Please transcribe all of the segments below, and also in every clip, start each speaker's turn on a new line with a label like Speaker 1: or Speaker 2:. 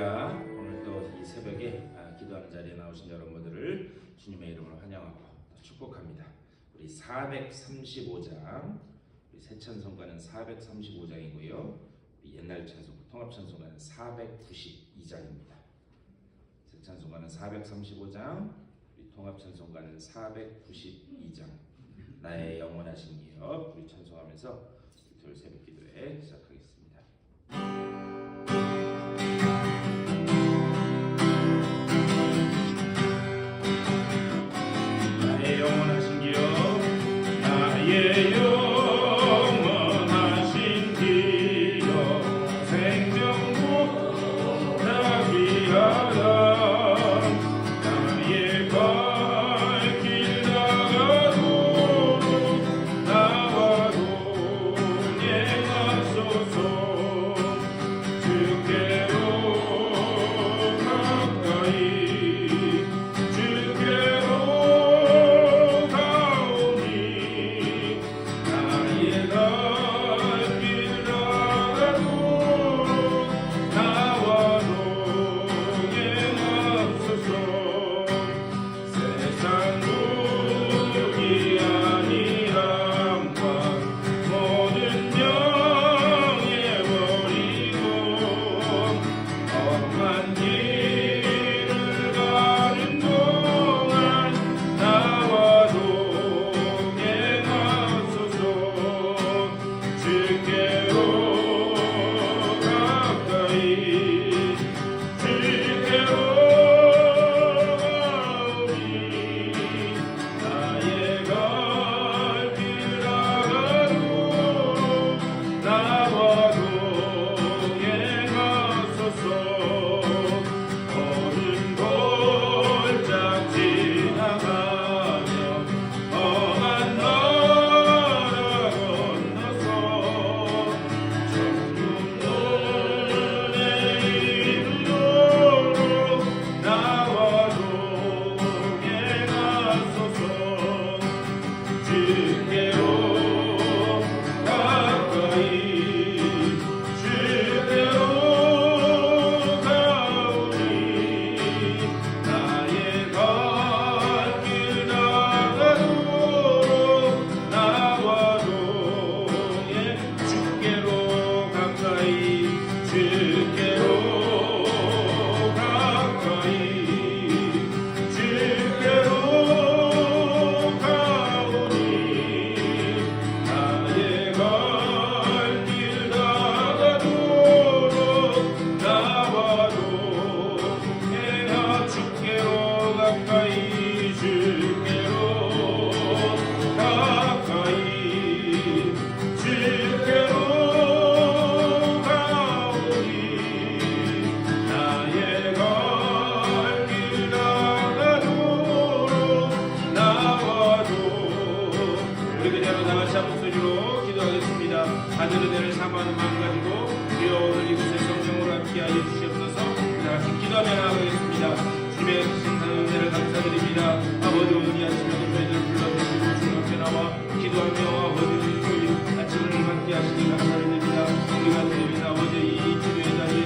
Speaker 1: 할렐루야. 오늘 또 이 새벽에 기도하는 자리에 나오신 여러분들을 주님의 이름으로 환영하고 축복합니다. 우리 435장, 우리 새 찬송가는 435장이고요. 옛날 찬송, 통합 찬송가는 492장입니다. 새 찬송가는 435장, 우리 통합 찬송가는 492장. 나의 영원하신 기업, 우리 찬송하면서 토요일 새벽 기도회 시작하겠습니다. 나의 영원하신 기업, 나의 영원하신 기업, 생명보다 귀하다. 나의 갈 길 나가도록 나와 동행하소서. 주께로 가까이 주께로 가오니 나의 갈 길 나가도록 나와 동행하소서. 세상 복이 아니란과 모든 명예 버리고 험한 길을 가는 동안 나와 동행하소서. 주께로 가까이 주께로 가오니 나의 갈 길 나가도록 나와 동행하소서. 어른 골짝 지나가며 험한 나라 건너서 정육 눈에 이르도록 나와 동행하소서. 주께로 가까이 주께로 가오니 나의 갈 길 나가도록 나와 동행. 주께로 가까이 주께로 가까이 주께로 가오니 나의 갈 길 나가도록 나와 동행하. 주께로 가까이 주께로 가까이 주께로 가오니 나의 갈 길 나가도록 나와 우리 그대로 다 같이 한 목소리로 기도하겠습니다. 하늘의 은혜를 사모하는 마음 가지고 주여 오늘 이곳에 성령으로 함께하여 주시옵소서. 다 같이 기도하며 나아가겠습니다. 주님의 크신 은혜를 감사드립니다. 아버지 오늘 이 아침에도 저희들 불러주시고 주님 앞에 나와 기도하며 아버지 주님 아침을 함께하시니 감사드립니다. 우리가 드립니다. 아버지 이 기도의 자리에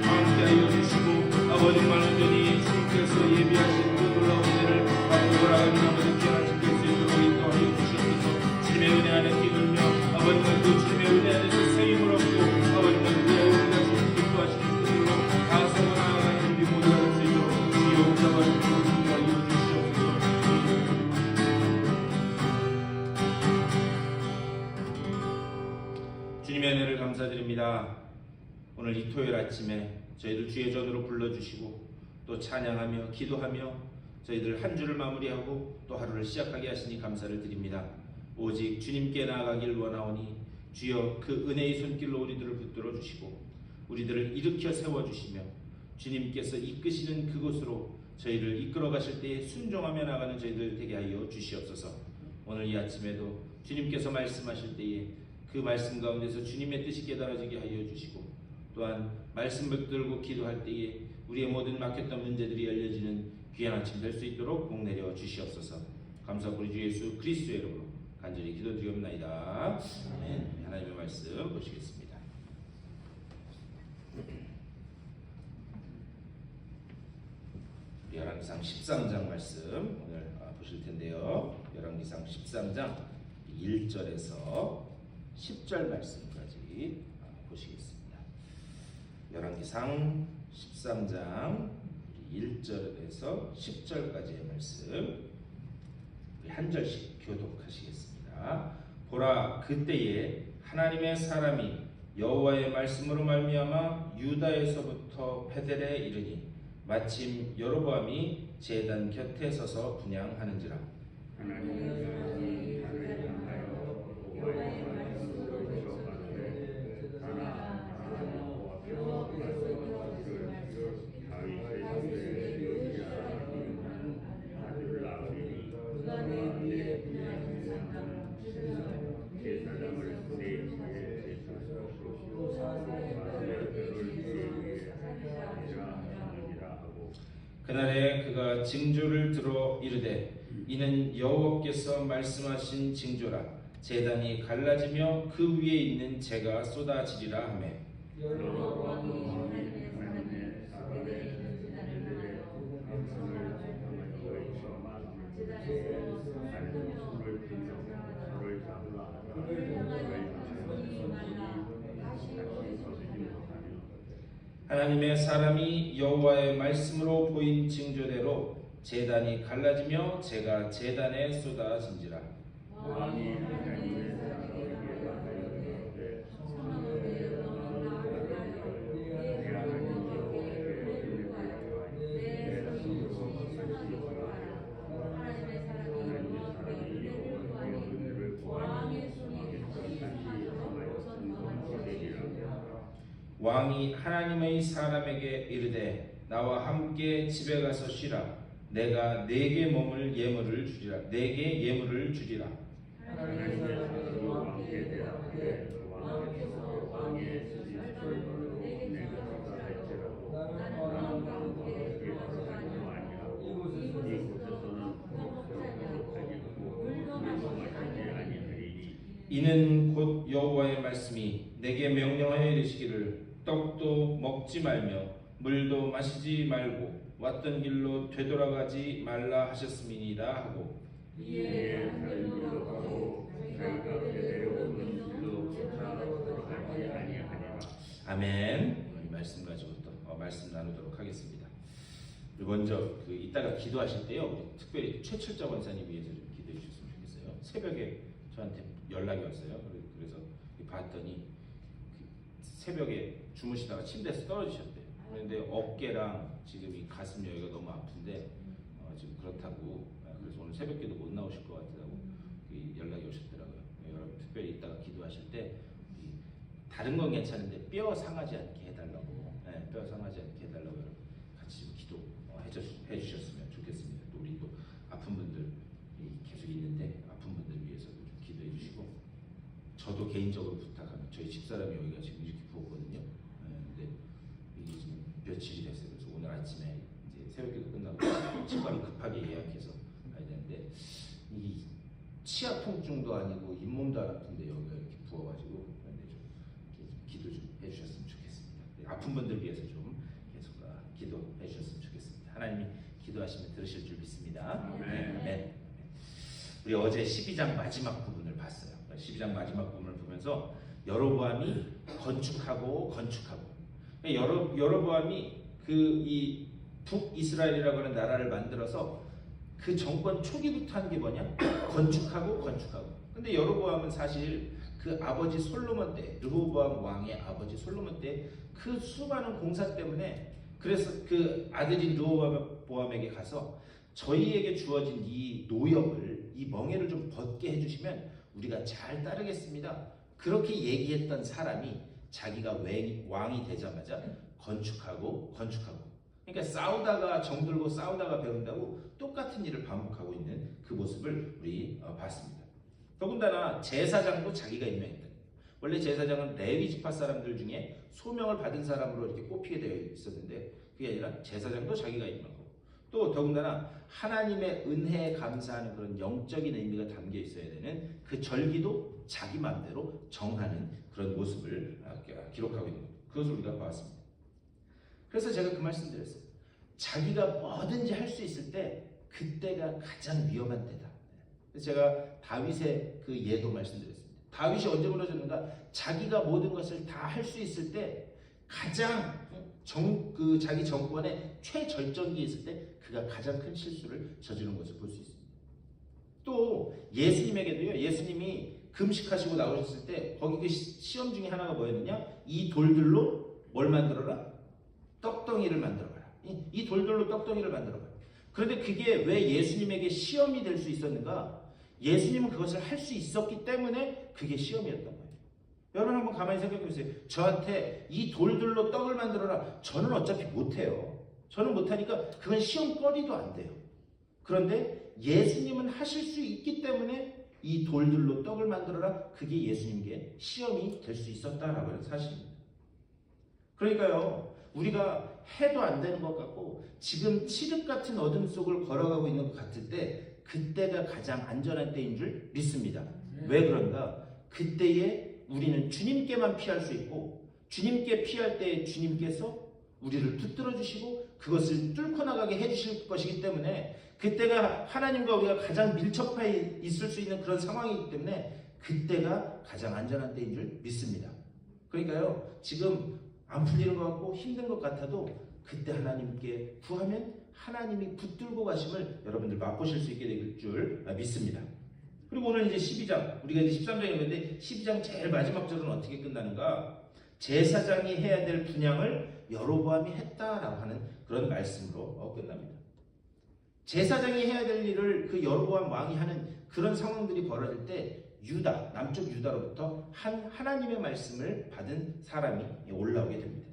Speaker 1: 함께하여 주시고 아버지 정말 온전히 주님께서 예비하신 그 놀라운 은혜를 받고 돌아가는 아버지 귀한 아침 될 수 있도록 인도하여 주시옵소서. 주님의 은혜 안에 기울며 아버지는 그 주님의 은혜 안에서 세임을 얻고 아버지는 우리의 은혜가 주님 기뻐하시는 분으로 다성을 나아가는 우리 모두가 될 수 있도록 주여 잡아주시고 인도하여 주시옵소서. 주님의 은혜를 감사드립니다. 오늘 이 토요일 아침에 저희들 주의 전으로 불러주시고 또 찬양하며 기도하며 저희들 한 주를 마무리하고 또 하루를 시작하게 하시니 감사를 드립니다. 오직 주님께 나아가길 원하오니 주여 그 은혜의 손길로 우리들을 붙들어 주시고 우리들을 일으켜 세워주시며 주님께서 이끄시는 그곳으로 저희를 이끌어 가실 때에 순종하며 나가는 저희들 되게 하여 주시옵소서. 오늘 이 아침에도 주님께서 말씀하실 때에 그 말씀 가운데서 주님의 뜻이 깨달아지게 하여 주시고 또한 말씀 붙들고 기도할 때에 우리의 모든 막혔던 문제들이 열려지는 귀한 아침 될 수 있도록 복내려 주시옵소서. 감사하고 우리 주 예수 그리스도의 이름으로 간절히 기도드리옵나이다. 아멘. 하나님의 말씀 보시겠습니다.
Speaker 2: 열왕기상 13장 말씀 오늘 보실 텐데요. 열왕기상 13장 1절에서 10절 말씀까지 보시겠습니다. 열왕기상 13장 1절에서 10절까지의 말씀 우리 한 절씩 교독하시겠습니다. 보라, 그때에 하나님의 사람이 여호와의 말씀으로 말미암아 유다에서부터 베델에 이르니 마침 여로보암이 제단 곁에 서서 분향하는지라. 그날에 그가 징조를 들어 이르되 이는 여호와께서 말씀하신 징조라. 제단이 갈라지며 그 위에 있는 재가 쏟아지리라 하며 하나님의 사람이 여호와의 말씀으로 보인 징조대로 제단이 갈라지며 재가 제단에 쏟아진지라. 왕이 하나님의 사람에게 이르되 나와 함께 집에 가서 쉬라. 내가 네게 몸을 예물을 주리라. 네게 예물을 주리라. 이는 곧 여호와의 말씀이 내게 명령하여 이르시기를 떡도 먹지 말며 물도 마시지 말고 왔던 길로 되돌아가지 말라 하셨음이니라 하고
Speaker 1: 이에 다른 길로 가고 자기가 내려오는 길로 쫓아가지 아니하니라.
Speaker 2: 아멘. 이 말씀 가지고 또 말씀 나누도록 하겠습니다. 먼저 이따가 기도하실 때요, 우리 특별히 최철자 원사님 위해서 좀 기도해 주셨으면 좋겠어요. 새벽에 저한테 연락이 왔어요. 그래서 봤더니 새벽에 주무시다가 침대에서 떨어지셨대요. 그런데 어깨랑 지금 이 가슴 여기가 너무 아픈데 지금 그렇다고, 그래서 오늘 새벽에도 못 나오실 것 같다고 연락이 오셨더라고요. 여러분 특별히 이따가 기도하실 때 다른 건 괜찮은데 뼈 상하지 않게 해달라고, 뼈 상하지 않게 해달라고 여러분 같이 좀 해주셨으면 좋겠습니다. 또 우리 또 아픈 분들 계속 있는데 아픈 분들 위해서도 좀 기도해 주시고, 저도 개인적으로 부탁하면 저희 집사람이 여기가 지금 이렇게 부었거든요. 근데 이게 지금 며칠이 됐어요. 그래서 오늘 아침에 이제 새벽기도 끝나고 치과를 급하게 예약해서 가야 되는데 이게 치아 통증도 아니고 잇몸도 안 아픈데 여기가 이렇게 부어가지고, 그런데 좀 기도 좀 해주셨으면 좋겠습니다. 아픈 분들 위해서 좀 계속 기도해 주셨으면 좋겠습니다. 하나님이 기도하시면 들으실 줄 믿습니다. 네. 우리 어제 12장 마지막 부분을 봤어요. 12장 마지막 부분을 보면서 여로보암이 건축하고 여로보암이 이 북이스라엘이라고 하는 나라를 만들어서 그 정권 초기부터 한 게 뭐냐? 건축하고. 근데 여로보암은 사실 그 아버지 솔로몬 때, 르호보암 왕의 아버지 솔로몬 때 그 수많은 공사 때문에, 그래서 그 아들인 르호보암에게 가서 저희에게 주어진 이 노역을, 이 멍에를 좀 벗게 해주시면 우리가 잘 따르겠습니다. 그렇게 얘기했던 사람이 자기가 왕이 되자마자 건축하고. 그러니까 싸우다가 정들고 싸우다가 배운다고 똑같은 일을 반복하고 있는 그 모습을 우리 봤습니다. 더군다나 제사장도 자기가 임명했다. 원래 제사장은 레위 지파 사람들 중에 소명을 받은 사람으로 이렇게 꼽히게 되어 있었는데 그게 아니라 제사장도 자기가 임명하고, 또 더군다나 하나님의 은혜에 감사하는 그런 영적인 의미가 담겨 있어야 되는 그 절기도 자기 마음대로 정하는 그런 모습을 기록하고 있는 겁니다. 그것을 우리가 보았습니다. 그래서 제가 그 말씀 드렸어요. 자기가 뭐든지 할 수 있을 때 그때가 가장 위험한 때다. 그래서 제가 다윗의 그 예도 말씀드렸습니다. 다윗이 언제 무너졌는가? 자기가 모든 것을 다 할 수 있을 때 가장 자기 정권의 최절정기에 있을 때 그가 가장 큰 실수를 저지른 것을 볼 수 있습니다. 또 예수님에게도요. 예수님이 금식하시고 나오셨을 때 거기 그 시험 중에 하나가 뭐였느냐? 이 돌들로 뭘 만들어라? 떡덩이를 만들어봐라. 이 돌들로 떡덩이를 만들어봐라. 그런데 그게 왜 예수님에게 시험이 될 수 있었는가? 예수님은 그것을 할 수 있었기 때문에 그게 시험이었던 거예요. 여러분 한번 가만히 생각해 보세요. 저한테 이 돌들로 떡을 만들어라. 저는 어차피 못해요. 저는 못하니까 그건 시험거리도 안 돼요. 그런데 예수님은 하실 수 있기 때문에 이 돌들로 떡을 만들어라. 그게 예수님께 시험이 될 수 있었다라고 하는 사실입니다. 그러니까요. 우리가 해도 안 되는 것 같고 지금 칠흑 같은 어둠 속을 걸어가고 있는 것 같을 때 그때가 가장 안전한 때인 줄 믿습니다. 왜 그런가? 그때에 우리는 주님께만 피할 수 있고 주님께 피할 때 주님께서 우리를 붙들어 주시고 그것을 뚫고 나가게 해주실 것이기 때문에 그때가 하나님과 우리가 가장 밀접해 있을 수 있는 그런 상황이기 때문에 그때가 가장 안전한 때인 줄 믿습니다. 그러니까요. 지금 안 풀리는 것 같고 힘든 것 같아도 그때 하나님께 구하면 하나님이 붙들고 가심을 여러분들 맛보실 수 있게 될 줄 믿습니다. 그리고 오늘 이제 12장, 우리가 이제 13장에 있는데 12장 제일 마지막 절은 어떻게 끝나는가? 제사장이 해야 될 분향을 여로보암이 했다라고 하는 그런 말씀으로 끝납니다. 제사장이 해야 될 일을 그 여로보암 왕이 하는 그런 상황들이 벌어질 때 유다, 남쪽 유다로부터 하나님의 말씀을 받은 사람이 올라오게 됩니다.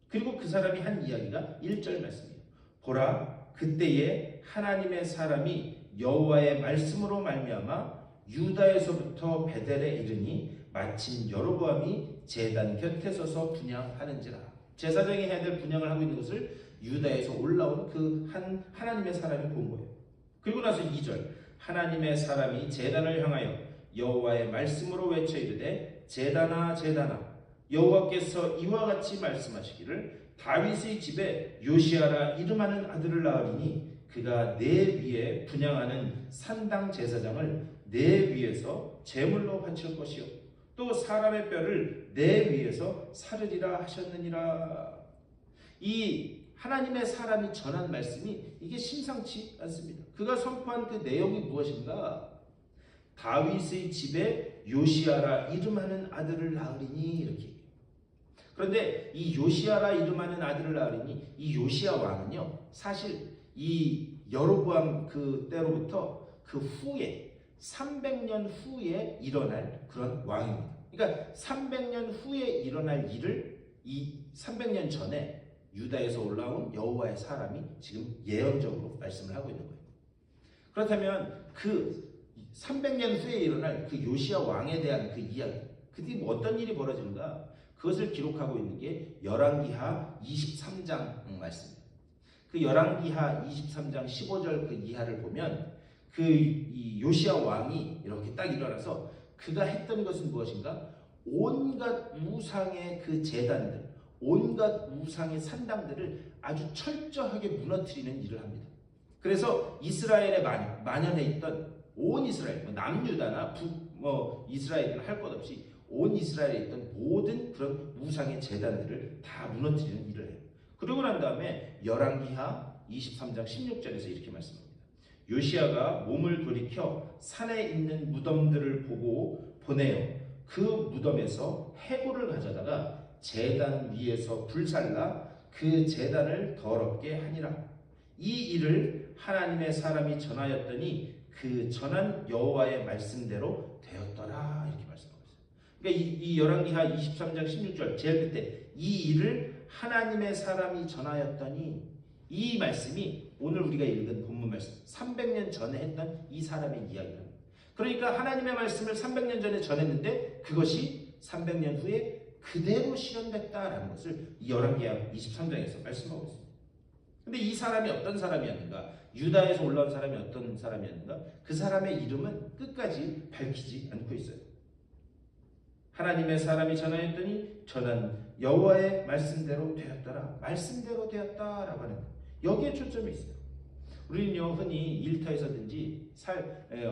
Speaker 2: 그리고 그 사람이 한 이야기가 1절 말씀이에요. 보라, 그때에 하나님의 사람이 여호와의 말씀으로 말미암아 유다에서부터 베델에 이르니 마침 여로보암이 제단 곁에 서서 분향하는지라. 제사장이 해야 될 분향을 하고 있는 것을 유다에서 올라온 그 하나님의 사람이 본 거예요. 그리고 나서 2절, 하나님의 사람이 제단을 향하여 여호와의 말씀으로 외쳐 이르되 제단아 제단아 여호와께서 이와 같이 말씀하시기를 다윗의 집에 요시아라 이름하는 아들을 낳으리니 그가 내 위에 분향하는 산당 제사장을 내 위에서 제물로 바칠 것이요 또 사람의 뼈를 내 위에서 사르리라 하셨느니라. 이 하나님의 사람이 전한 말씀이 이게 심상치 않습니다. 그가 선포한 그 내용이 무엇인가? 다윗의 집에 요시아라 이름하는 아들을 낳으리니 이렇게 얘기해요. 그런데 이 요시아라 이름하는 아들을 낳으리니 이 요시아 왕은요 사실 이 여로보암 그 때로부터 그 후에 300년 후에 일어날 그런 왕입니다. 그러니까 300년 후에 일어날 일을 이 300년 전에 유다에서 올라온 여호와의 사람이 지금 예언적으로 말씀을 하고 있는 거예요. 그렇다면 그 300년 후에 일어날 그 요시아 왕에 대한 그 이야기, 그때 뭐 어떤 일이 벌어지는가? 그것을 기록하고 있는 게 열왕기하 23장 말씀입니다. 그 열왕기하 23장 15절 그 이하를 보면 이 요시아 왕이 이렇게 딱 일어나서 그가 했던 것은 무엇인가? 온갖 우상의 그 제단들, 온갖 우상의 산당들을 아주 철저하게 무너뜨리는 일을 합니다. 그래서 이스라엘에 만연해 있던 온 이스라엘, 남유다나 이스라엘은 할 것 없이 온 이스라엘에 있던 모든 그런 우상의 제단들을 다 무너뜨리는 일을 해요. 그러고 난 다음에 열왕기하 23장 16절에서 이렇게 말씀합니다. 요시아가 몸을 돌이켜 산에 있는 무덤들을 보고 보내어 그 무덤에서 해골을 가져다가 제단 위에서 불살라 그 제단을 더럽게 하니라. 이 일을 하나님의 사람이 전하였더니 그 전한 여호와의 말씀대로 되었더라. 이렇게 말씀하고 있어요. 그러니까 이 열왕기하 23장 16절 제일 끝에 이 일을 하나님의 사람이 전하였더니 이 말씀이 오늘 우리가 읽은 본문 말씀 300년 전에 했던 이 사람의 이야기입니다. 그러니까 하나님의 말씀을 300년 전에 전했는데 그것이 300년 후에 그대로 실현됐다라는 것을 이 열왕기하 23장에서 말씀하고 있습니다. 근데 이 사람이 어떤 사람이었는가? 유다에서 올라온 사람이 어떤 사람이었는가? 그 사람의 이름은 끝까지 밝히지 않고 있어요. 하나님의 사람이 전하였더니 전한 여호와의 말씀대로 되었더라. 말씀대로 되었다라고 하는 거예요. 여기에 초점이 있어요. 우리는요 흔히 일터에서든지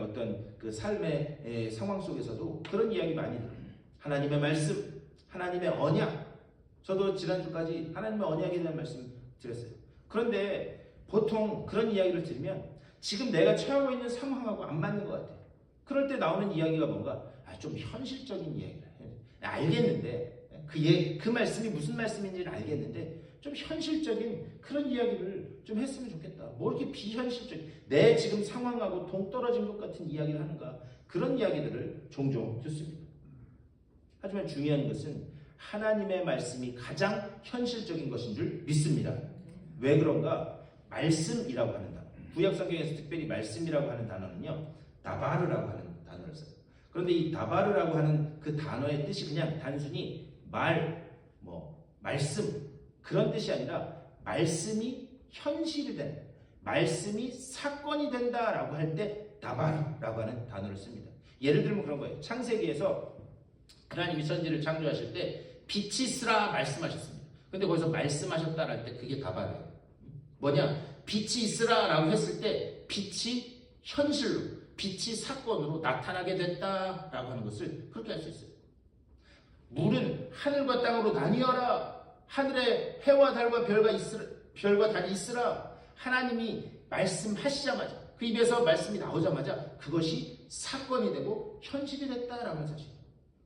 Speaker 2: 어떤 그 삶의 상황 속에서도 그런 이야기 많이 들어요. 하나님의 말씀, 하나님의 언약. 저도 지난주까지 하나님의 언약에 대한 말씀 드렸어요. 그런데 보통 그런 이야기를 들으면 지금 내가 처하고 있는 상황하고 안 맞는 것 같아요. 그럴 때 나오는 이야기가 뭔가 좀 현실적인 이야기를 해요. 알겠는데 그 말씀이 무슨 말씀인지는 알겠는데 좀 현실적인 그런 이야기를 좀 했으면 좋겠다. 뭐 이렇게 비현실적인 내 지금 상황하고 동떨어진 것 같은 이야기를 하는가, 그런 이야기들을 종종 듣습니다. 하지만 중요한 것은 하나님의 말씀이 가장 현실적인 것인 줄 믿습니다. 왜 그런가? 말씀이라고 하는 단어, 구약 성경에서 특별히 말씀이라고 하는 단어는요 다바르라고 하는 단어를 써요. 그런데 이 다바르라고 하는 그 단어의 뜻이 그냥 단순히 말씀 그런 뜻이 아니라 말씀이 현실이 된다, 말씀이 사건이 된다라고 할 때 다바르라고 하는 단어를 씁니다. 예를 들면 그런 거예요. 창세기에서 하나님이 천지를 창조하실 때 빛이 있으라 말씀하셨습니다. 근데 거기서 말씀하셨다라 할 때 그게 다바르예요. 뭐냐? 빛이 있으라라고 했을 때 빛이 현실로, 빛이 사건으로 나타나게 됐다라고 하는 것을 그렇게 할 수 있어요. 물은 하늘과 땅으로 나뉘어라. 하늘에 해와 달과 별과 달이 있으라. 하나님이 말씀하시자마자, 그 입에서 말씀이 나오자마자 그것이 사건이 되고 현실이 됐다라는 사실.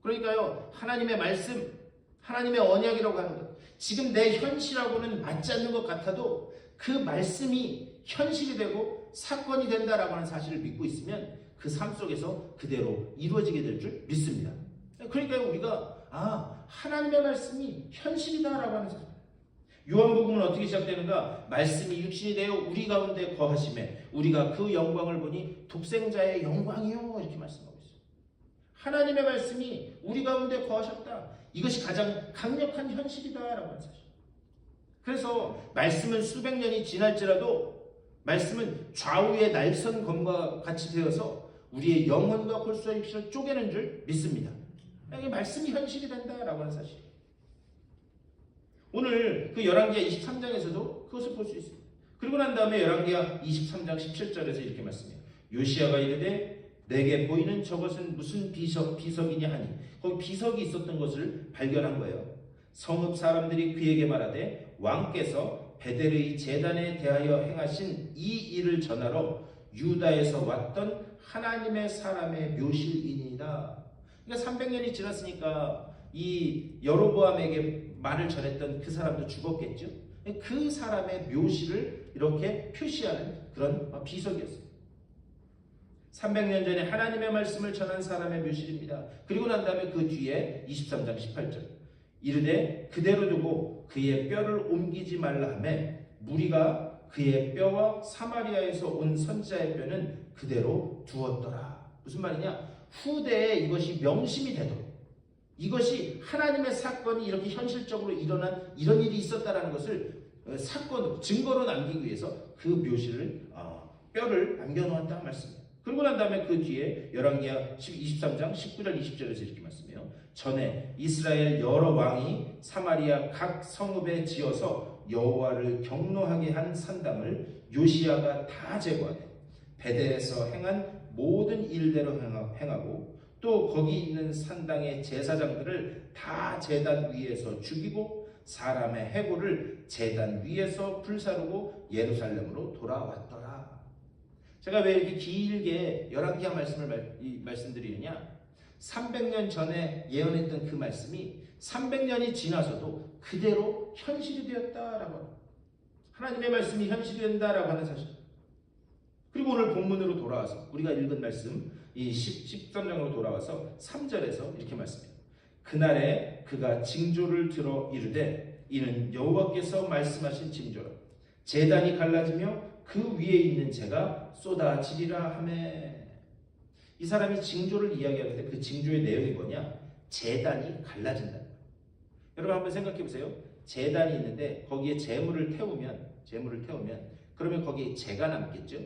Speaker 2: 그러니까요, 하나님의 말씀, 하나님의 언약이라고 하는 것, 지금 내 현실하고는 맞지 않는 것 같아도 그 말씀이 현실이 되고 사건이 된다라고 하는 사실을 믿고 있으면 그 삶 속에서 그대로 이루어지게 될 줄 믿습니다. 그러니까 우리가 하나님의 말씀이 현실이다라고 하는 사실. 요한복음은 어떻게 시작되는가? 말씀이 육신이 되어 우리 가운데 거하심에 우리가 그 영광을 보니 독생자의 영광이요, 이렇게 말씀하고 있어요. 하나님의 말씀이 우리 가운데 거하셨다. 이것이 가장 강력한 현실이다라고 하는 사실. 그래서 말씀은 수백 년이 지날지라도 말씀은 좌우의 날선 검과 같이 되어서 우리의 영혼과 골수와 육신을 쪼개는 줄 믿습니다. 이게 말씀이 현실이 된다라고 하는 사실. 오늘 그 열왕기하 23장에서도 그것을 볼 수 있습니다. 그리고 난 다음에 열왕기하 23장 17절에서 이렇게 말씀해요. 요시야가 이르되 내게 보이는 저것은 무슨 비석이냐 하니, 거기 비석이 있었던 것을 발견한 거예요. 성읍 사람들이 그에게 말하되 왕께서 베델의 제단에 대하여 행하신 이 일을 전하러 유다에서 왔던 하나님의 사람의 묘실이니이다. 그러니까 300년이 지났으니까 이 여로보암에게 말을 전했던 그 사람도 죽었겠죠. 그 사람의 묘실을 이렇게 표시하는 그런 비석이었어요. 300년 전에 하나님의 말씀을 전한 사람의 묘실입니다. 그리고 난 다음에 그 뒤에 23장 18절 이르되 그대로 두고 그의 뼈를 옮기지 말라 하매 무리가 그의 뼈와 사마리아에서 온 선지자의 뼈는 그대로 두었더라. 무슨 말이냐? 후대에 이것이 명심이 되도록, 이것이 하나님의 사건이 이렇게 현실적으로 일어난 이런 일이 있었다라는 것을 사건으로, 증거로 남기기 위해서 그 묘실을 뼈를 남겨놓았다는 말씀이에요. 그러고 난 다음에 그 뒤에 열왕기하 23장 19절 20절에서 이렇게 말씀해요. 전에 이스라엘 여러 왕이 사마리아 각 성읍에 지어서 여호와를 경노하게 한 산당을 요시야가 다 제거하되 베델에서 행한 모든 일대로 행하고 또 거기 있는 산당의 제사장들을 다 제단 위에서 죽이고 사람의 해골을 제단 위에서 불사르고 예루살렘으로 돌아왔더라. 제가 왜 이렇게 길게 열왕기하 말씀을 말씀드리느냐? 300년 전에 예언했던 그 말씀이 300년이 지나서도 그대로 현실이 되었다라고, 하나님의 말씀이 현실이 된다라고 하는 사실. 그리고 오늘 본문으로 돌아와서 우리가 읽은 말씀 이 13장으로 돌아와서 3절에서 이렇게 말씀해요. 그날에 그가 징조를 들어 이르되 이는 여호와께서 말씀하신 징조라. 제단이 갈라지며 그 위에 있는 재가 쏟아지리라 하매. 이 사람이 징조를 이야기하는데 그 징조의 내용이 뭐냐? 제단이 갈라진다. 여러분 한번 생각해 보세요. 제단이 있는데 거기에 재물을 태우면 그러면 거기에 재가 남겠죠.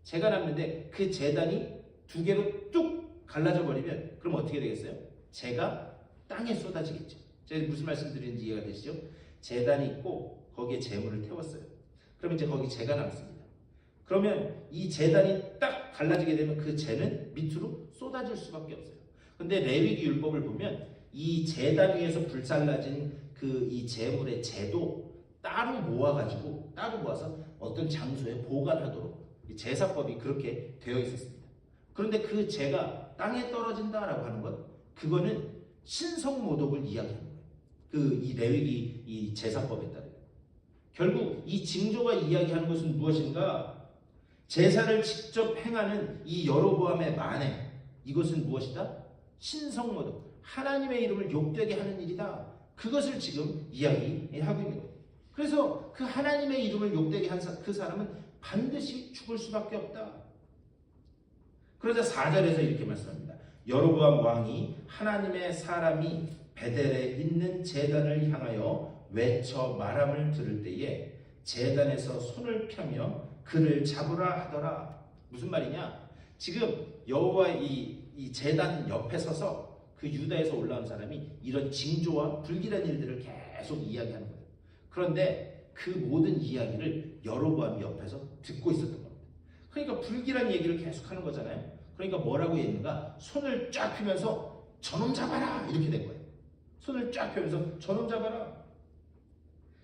Speaker 2: 재가 남는데 그 제단이 두 개로 뚝 갈라져 버리면 그럼 어떻게 되겠어요? 재가 땅에 쏟아지겠죠. 제가 무슨 말씀 드리는지 이해가 되시죠? 제단이 있고 거기에 재물을 태웠어요. 그러면 이제 거기 재가 남습니다. 그러면 이 제단이 딱 갈라지게 되면 그 재는 밑으로 쏟아질 수밖에 없어요. 근데 레위기 율법을 보면 이 제단 위에서 불살라진 그 이 제물의 재도 따로 모아서 어떤 장소에 보관하도록 이 제사법이 그렇게 되어 있었습니다. 그런데 그 재가 땅에 떨어진다라고 하는 것, 그거는 신성모독을 이야기하는 거예요. 그 이 레위기 이 제사법에 따라 결국 이 징조가 이야기하는 것은 무엇인가? 제사를 직접 행하는 이 여로보암의 만행, 이것은 무엇이다? 신성모독, 하나님의 이름을 욕되게 하는 일이다. 그것을 지금 이야기하고 있는 거예요. 그래서 그 하나님의 이름을 욕되게 한 그 사람은 반드시 죽을 수밖에 없다. 그러자 4절에서 이렇게 말씀합니다. 여로보암 왕이 하나님의 사람이 베델에 있는 제단을 향하여 외쳐 말함을 들을 때에 제단에서 손을 펴며 그를 잡으라 하더라. 무슨 말이냐? 지금 여호와 이 제단 옆에 서서 그 유다에서 올라온 사람이 이런 징조와 불길한 일들을 계속 이야기하는 거예요. 그런데 그 모든 이야기를 여로보암이 옆에서 듣고 있었던 겁니다. 그러니까 불길한 얘기를 계속하는 거잖아요. 그러니까 뭐라고 했는가? 손을 쫙 펴면서 저놈 잡아라 이렇게 된 거예요. 손을 쫙 펴면서 저놈 잡아라.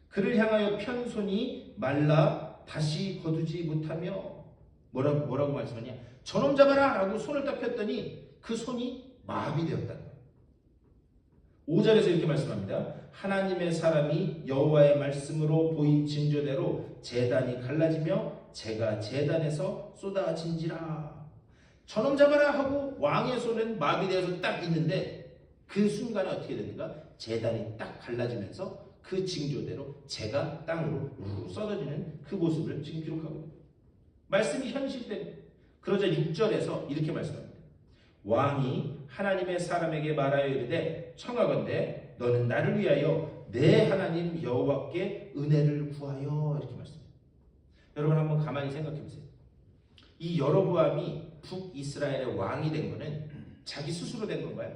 Speaker 2: 그를 향하여 편 손이 말라 다시 거두지 못하며 뭐라고 말씀하냐? 저놈 잡아라 라고 손을 딱 폈더니 그 손이 마비되었다는 거예요. 5절에서 이렇게 말씀합니다. 하나님의 사람이 여호와의 말씀으로 보인 징조대로 제단이 갈라지며 재가 제단에서 쏟아진지라. 저놈 잡아라 하고 왕의 손은 마비되어서 딱 있는데 그 순간에 어떻게 됩니까? 제단이 딱 갈라지면서 그 징조대로 재가 땅으로 쏟아지는 그 모습을 지금 기록하고 있습니다. 말씀이 현실된. 그러자 6절에서 이렇게 말씀합니다. 왕이 하나님의 사람에게 말하여 이르되 청하건대 너는 나를 위하여 내 하나님 여호와께 은혜를 구하여 이렇게 말씀합니다. 여러분 한번 가만히 생각해 보세요. 이 여로보암이 북이스라엘의 왕이 된 거는 자기 스스로 된 건가요?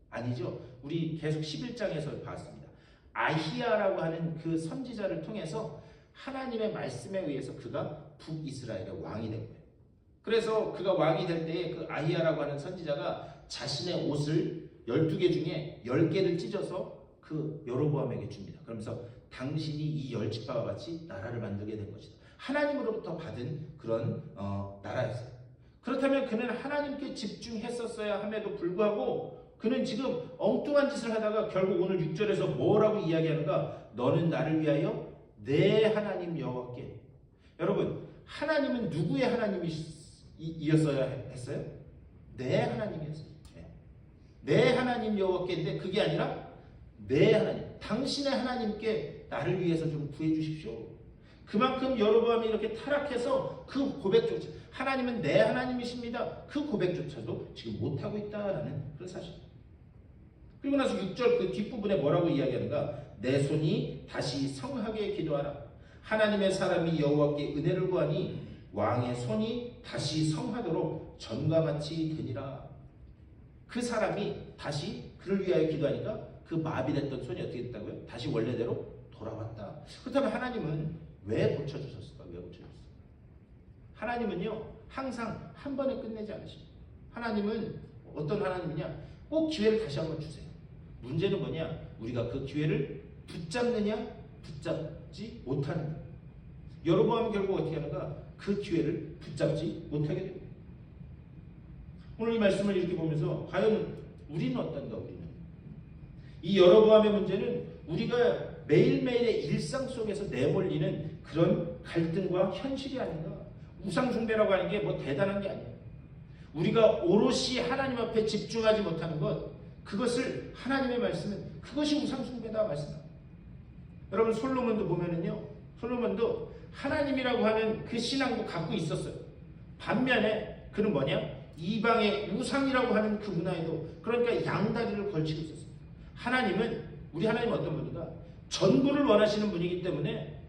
Speaker 2: 아니죠. 우리 계속 11장에서 봤습니다. 아히야라고 하는 그 선지자를 통해서 하나님의 말씀에 의해서 그가 북이스라엘의 왕이 된 거예요. 그래서 그가 왕이 될 때에 그 아히야라고 하는 선지자가 자신의 옷을 12개 중에 10개를 찢어서 그 여로보암에게 줍니다. 그러면서 당신이 이 10지파와 같이 나라를 만들게 된 것이다. 하나님으로부터 받은 그런 나라였어요. 그렇다면 그는 하나님께 집중했었어야 함에도 불구하고 그는 지금 엉뚱한 짓을 하다가 결국 오늘 6절에서 뭐라고 이야기하는가? 너는 나를 위하여 내 하나님 여호와께. 여러분, 하나님은 누구의 하나님이었어야 했어요? 내 하나님이었어요. 내 하나님 여호와께인데 그게 아니라 내 하나님, 당신의 하나님께 나를 위해서 좀 구해 주십시오. 그만큼 여로보암이 이렇게 타락해서 그 고백조차, 하나님은 내 하나님이십니다. 그 고백조차도 지금 못하고 있다라는 그런 사실. 그리고 나서 6절 그 뒷부분에 뭐라고 이야기하는가? 내 손이 다시 성하게 기도하라. 하나님의 사람이 여호와께 은혜를 구하니 왕의 손이 다시 성하도록 전과 같이 되니라. 그 사람이 다시 그를 위하여 기도하니까 그 마비됐던 손이 어떻게 됐다고요? 다시 원래대로 돌아왔다. 그렇다면 하나님은 왜 고쳐주셨을까? 왜 고쳐주셨을까? 하나님은요 항상 한 번에 끝내지 않으십니다. 하나님은 어떤 하나님이냐? 꼭 기회를 다시 한번 주세요. 문제는 뭐냐? 우리가 그 기회를 붙잡느냐 붙잡지 못하는 거예요. 여로보암이 결국 어떻게 하는가? 그 기회를 붙잡지 못하게 됩니다. 오늘 이 말씀을 이렇게 보면서 과연 우리는 어떤가? 우리는 이 여로보암의 문제는 우리가 매일매일의 일상 속에서 내몰리는 그런 갈등과 현실이 아닌가? 우상숭배라고 하는 게 뭐 대단한 게 아니에요. 우리가 오롯이 하나님 앞에 집중하지 못하는 것, 그것을 하나님의 말씀은 그것이 우상숭배다 말씀합니다. 여러분 솔로몬도 보면은요, 솔로몬도 하나님이라고 하는 그 신앙도 갖고 있었어요. 반면에 그는 뭐냐? 이방의 우상이라고 하는 그 문화에도, 그러니까 양다리를 걸치고 있었어요. 하나님은, 우리 하나님은 어떤 분인가? 전부를 원하시는 분이기 때문에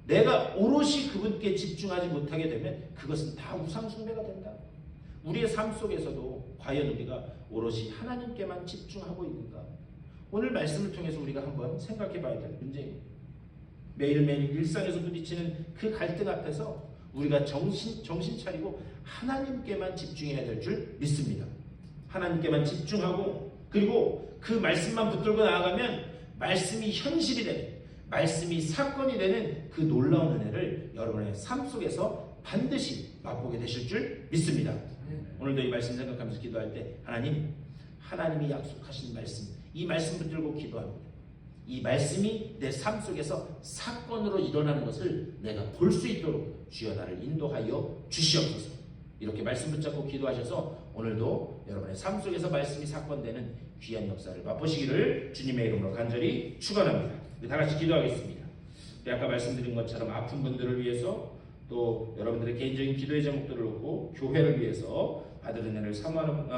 Speaker 2: 내가 오롯이 그분께 집중하지 못하게 되면 그것은 다 우상숭배가 된다. 우리의 삶 속에서도 과연 우리가 오롯이 하나님께만 집중하고 있는가? 오늘 말씀을 통해서 우리가 한번 생각해 봐야 될 문제입니다. 매일매일 일상에서 부딪히는 그 갈등 앞에서 우리가 정신 차리고 하나님께만 집중해야 될 줄 믿습니다. 하나님께만 집중하고 그리고 그 말씀만 붙들고 나아가면 말씀이 현실이 되는, 말씀이 사건이 되는 그 놀라운 은혜를 여러분의 삶 속에서 반드시 맛보게 되실 줄 믿습니다. 오늘도 이 말씀 생각하면서 기도할 때 하나님이 약속하신 말씀, 이 말씀 붙들고 기도합니다. 이 말씀이 내 삶 속에서 사건으로 일어나는 것을 내가 볼 수 있도록 주여 나를 인도하여 주시옵소서. 이렇게 말씀 붙잡고 기도하셔서 오늘도 여러분의 삶 속에서 말씀이 사건되는 귀한 역사를 맛보시기를 주님의 이름으로 간절히 축원합니다. 다 같이 기도하겠습니다. 아까 말씀드린 것처럼 아픈 분들을 위해서 또 여러분들의 개인적인 기도의 제목들을 놓고 교회를 위해서 받은 은혜를 사모하는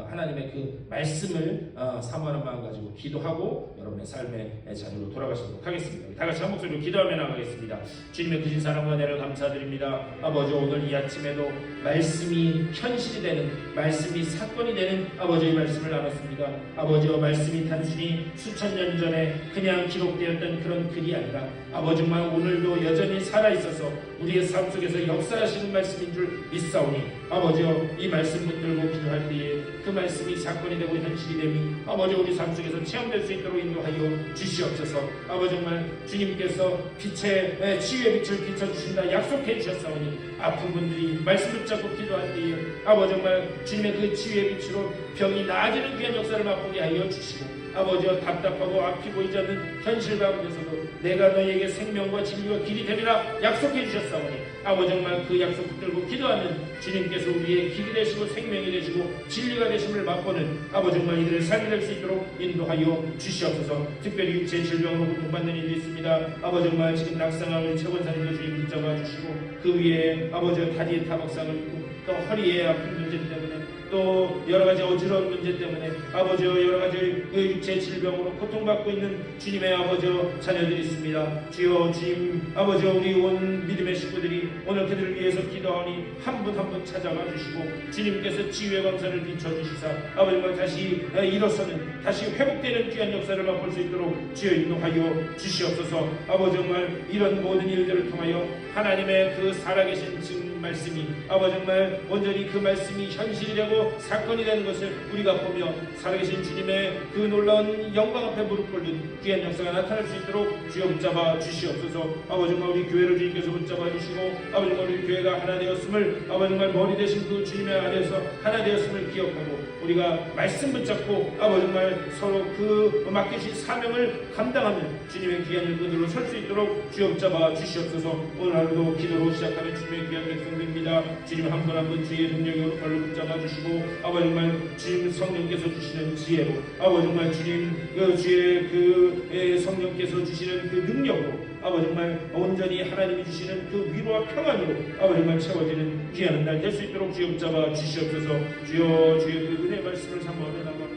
Speaker 2: 하나님의 그 말씀을 사모하는 마음 가지고 기도하고 여러분의 삶의 자리로 돌아가시도록 하겠습니다. 다 같이 한 목소리로 기도하며 나가겠습니다. 주님의 크신 사랑과 은혜를 감사드립니다. 아버지, 오늘 이 아침에도 말씀이 현실이 되는, 말씀이 사건이 되는 아버지의 말씀을 나눴습니다. 아버지와 말씀이 단순히 수천 년 전에 그냥 기록되었던 그런 글이 아니라 아버지 정말 오늘도 여전히 살아있어서 우리의 삶 속에서 역사하시는 말씀인 줄 믿사오니 아버지여, 이 말씀 붙들고 기도할 때에 그 말씀이 사건이 되고 현실이 되니 아버지 우리 삶 속에서 체험될 수 있도록 인도하여 주시옵소서. 아버지 정말 주님께서 빛의 치유의 빛을 비춰주신다 약속해 주셨사오니 아픈 분들이 말씀 붙잡고 기도할 때에 아버지 정말 주님의 그 치유의 빛으로 병이 나아지는 귀한 역사를 맛보게 하여 주시고 아버지여, 답답하고 앞이 보이지 않는 현실 가운데서도 내가 너희에게 생명과 진리와 길이 되리라 약속해 주셨사오니 아버지 정말 그 약속 붙들고 기도하는 주님께서 우리의 길이 되시고 생명이 되시고 진리가 되심을 맛보는 아버지 정말 이들의 삶이 될 수 있도록 인도하여 주시옵소서. 특별히 육체의 질병으로 고통받는 이들이 있습니다. 아버지 정말 지금 낙상하는 최원사님도 주님 붙잡아 주시고 그 위에 아버지와 다리에 타박상을 입고 또 허리에 아픈 문제 때문에 또 여러가지 어지러운 문제 때문에 아버지여 여러가지 육체 질병으로 고통받고 있는 주님의 아버지여 자녀들이 있습니다. 주여 주님 아버지여, 우리 온 믿음의 식구들이 오늘 그들을 위해서 기도하니 한 분 한 분 찾아가 주시고 주님께서 치유의 광선을 비춰주시사 아버지와 다시 일어서는, 다시 회복되는 귀한 역사를 맛볼 수 있도록 주여 인도하여 주시옵소서. 아버지 정말 이런 모든 일들을 통하여 하나님의 그 살아계신 지금 말씀이 아버지 정말 온전히 그 말씀이 현실이 되고 사건이 되는 것을 우리가 보며 살아계신 주님의 그 놀라운 영광 앞에 무릎 꿇는 귀한 역사가 나타날 수 있도록 주여 붙잡아 주시옵소서. 아버지 정말 우리 교회를 주님께서 붙잡아 주시고 아버지 정말 우리 교회가 하나 되었음을 아버지 정말 머리 되신 그 주님의 안에서 하나 되었음을 기억하고 우리가 말씀 붙잡고 아버지 정말 서로 그 맡기신 사명을 감당하는 주님의 귀한 일꾼들로 설 수 있도록 주여 붙잡아 주시옵소서. 오늘 하루도 기도로 시작하는 주님의 귀한 백성들입니다. 주님 한 분 한 분 주의 능력으로 발로 붙잡아 주시고 아버지 정말 주님 성령께서 주시는 지혜로 아버지 정말 주님 그 주의 그 성령께서 주시는 그 능력으로 아버지 정말 온전히 하나님이 주시는 그 위로와 평안으로 아버지 정말 채워지는 귀한 날 될 수 있도록 주여 붙잡아 주시옵소서. 주여 주의 그 은혜의 말씀을 사모하며 나가